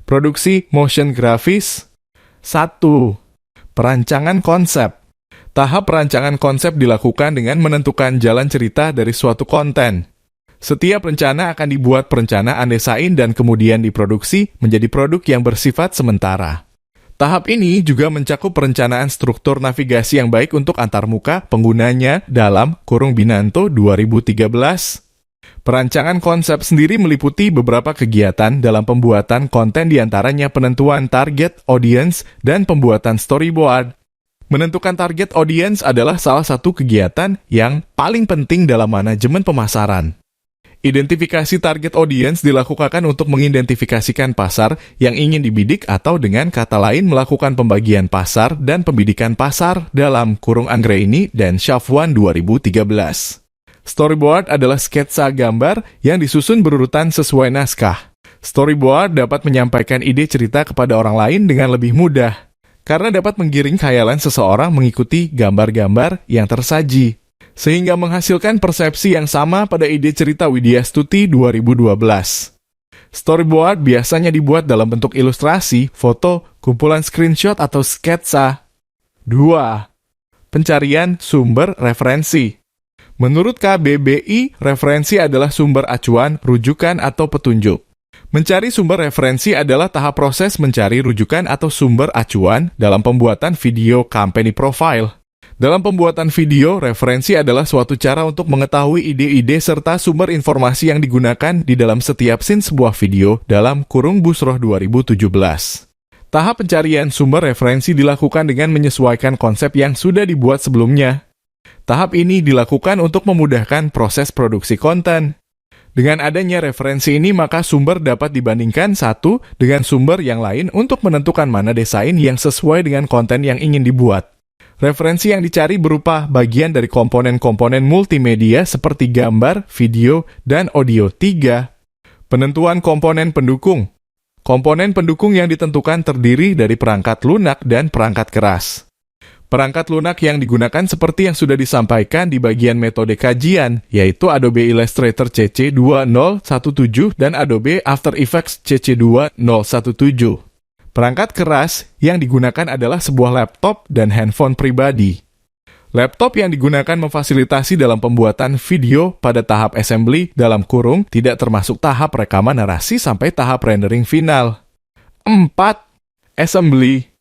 Produksi motion grafis. 1. Perancangan konsep. Tahap perancangan konsep dilakukan dengan menentukan jalan cerita dari suatu konten. Setiap rencana akan dibuat perencanaan desain dan kemudian diproduksi menjadi produk yang bersifat sementara. Tahap ini juga mencakup perencanaan struktur navigasi yang baik untuk antarmuka penggunanya dalam Binanto 2013. Perancangan konsep sendiri meliputi beberapa kegiatan dalam pembuatan konten, diantaranya penentuan target audience dan pembuatan storyboard. Menentukan target audience adalah salah satu kegiatan yang paling penting dalam manajemen pemasaran. Identifikasi target audience dilakukan untuk mengidentifikasikan pasar yang ingin dibidik, atau dengan kata lain melakukan pembagian pasar dan pembidikan pasar dalam Anggraini dan Syafwan 2013. Storyboard adalah sketsa gambar yang disusun berurutan sesuai naskah. Storyboard dapat menyampaikan ide cerita kepada orang lain dengan lebih mudah, karena dapat menggiring khayalan seseorang mengikuti gambar-gambar yang tersaji, sehingga menghasilkan persepsi yang sama pada ide cerita Widya Stuti 2012. Storyboard biasanya dibuat dalam bentuk ilustrasi, foto, kumpulan screenshot, atau sketsa. 2. Pencarian sumber referensi. Menurut KBBI, referensi adalah sumber acuan, rujukan, atau petunjuk. Mencari sumber referensi adalah tahap proses mencari rujukan atau sumber acuan dalam pembuatan video company profile. Dalam pembuatan video, referensi adalah suatu cara untuk mengetahui ide-ide serta sumber informasi yang digunakan di dalam setiap scene sebuah video dalam Busroh 2017. Tahap pencarian sumber referensi dilakukan dengan menyesuaikan konsep yang sudah dibuat sebelumnya. Tahap ini dilakukan untuk memudahkan proses produksi konten. Dengan adanya referensi ini, maka sumber dapat dibandingkan satu dengan sumber yang lain untuk menentukan mana desain yang sesuai dengan konten yang ingin dibuat. Referensi yang dicari berupa bagian dari komponen-komponen multimedia seperti gambar, video, dan audio. 3. Penentuan komponen pendukung. Komponen pendukung yang ditentukan terdiri dari perangkat lunak dan perangkat keras. Perangkat lunak yang digunakan seperti yang sudah disampaikan di bagian metode kajian, yaitu Adobe Illustrator CC 2017 dan Adobe After Effects CC 2017. Perangkat keras yang digunakan adalah sebuah laptop dan handphone pribadi. Laptop yang digunakan memfasilitasi dalam pembuatan video pada tahap assembly tidak termasuk tahap rekaman narasi sampai tahap rendering final. 4. Assembly.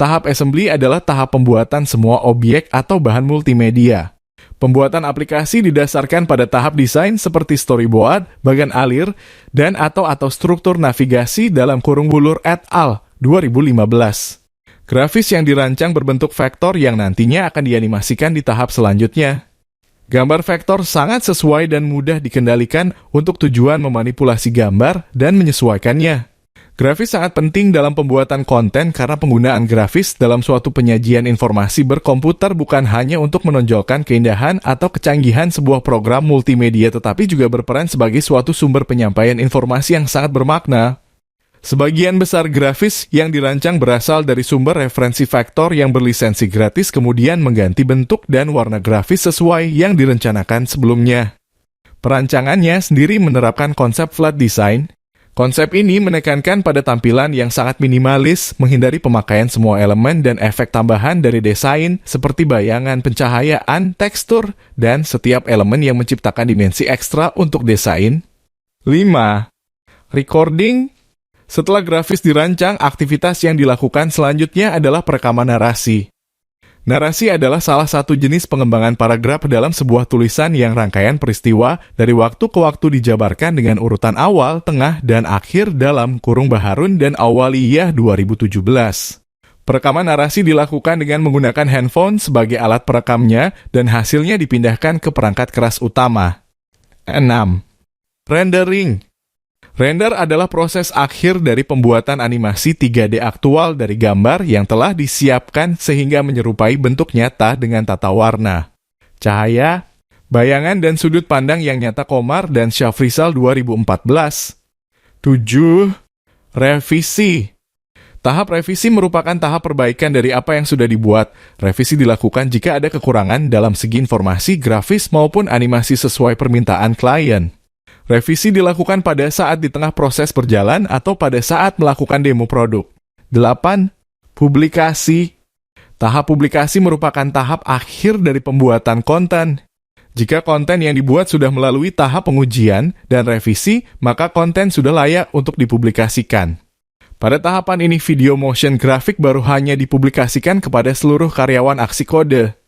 Tahap assembly adalah tahap pembuatan semua objek atau bahan multimedia. Pembuatan aplikasi didasarkan pada tahap desain seperti storyboard, bagan alir, dan atau struktur navigasi dalam Bulur et al. 2015. Grafis yang dirancang berbentuk vektor yang nantinya akan dianimasikan di tahap selanjutnya. Gambar vektor sangat sesuai dan mudah dikendalikan untuk tujuan memanipulasi gambar dan menyesuaikannya. Grafis sangat penting dalam pembuatan konten karena penggunaan grafis dalam suatu penyajian informasi berkomputer bukan hanya untuk menonjolkan keindahan atau kecanggihan sebuah program multimedia, tetapi juga berperan sebagai suatu sumber penyampaian informasi yang sangat bermakna. Sebagian besar grafis yang dirancang berasal dari sumber referensi vektor yang berlisensi gratis, kemudian mengganti bentuk dan warna grafis sesuai yang direncanakan sebelumnya. Perancangannya sendiri menerapkan konsep flat design. Konsep ini menekankan pada tampilan yang sangat minimalis, menghindari pemakaian semua elemen dan efek tambahan dari desain seperti bayangan, pencahayaan, tekstur, dan setiap elemen yang menciptakan dimensi ekstra untuk desain. 5. Recording. Setelah grafis dirancang, aktivitas yang dilakukan selanjutnya adalah perekaman narasi. Narasi adalah salah satu jenis pengembangan paragraf dalam sebuah tulisan yang rangkaian peristiwa dari waktu ke waktu dijabarkan dengan urutan awal, tengah, dan akhir dalam Baharun dan Awaliyah 2017. Perekaman narasi dilakukan dengan menggunakan handphone sebagai alat perekamnya dan hasilnya dipindahkan ke perangkat keras utama. 6. Rendering. Render adalah proses akhir dari pembuatan animasi 3D aktual dari gambar yang telah disiapkan sehingga menyerupai bentuk nyata dengan tata warna, cahaya, bayangan, dan sudut pandang yang nyata. Komar dan Syafrisal 2014. 7. Revisi. Tahap revisi merupakan tahap perbaikan dari apa yang sudah dibuat. Revisi dilakukan jika ada kekurangan dalam segi informasi, grafis, maupun animasi sesuai permintaan klien. Revisi dilakukan pada saat di tengah proses berjalan atau pada saat melakukan demo produk. 8. Publikasi. Tahap publikasi merupakan tahap akhir dari pembuatan konten. Jika konten yang dibuat sudah melalui tahap pengujian dan revisi, maka konten sudah layak untuk dipublikasikan. Pada tahapan ini, video motion grafik baru hanya dipublikasikan kepada seluruh karyawan aksi kode.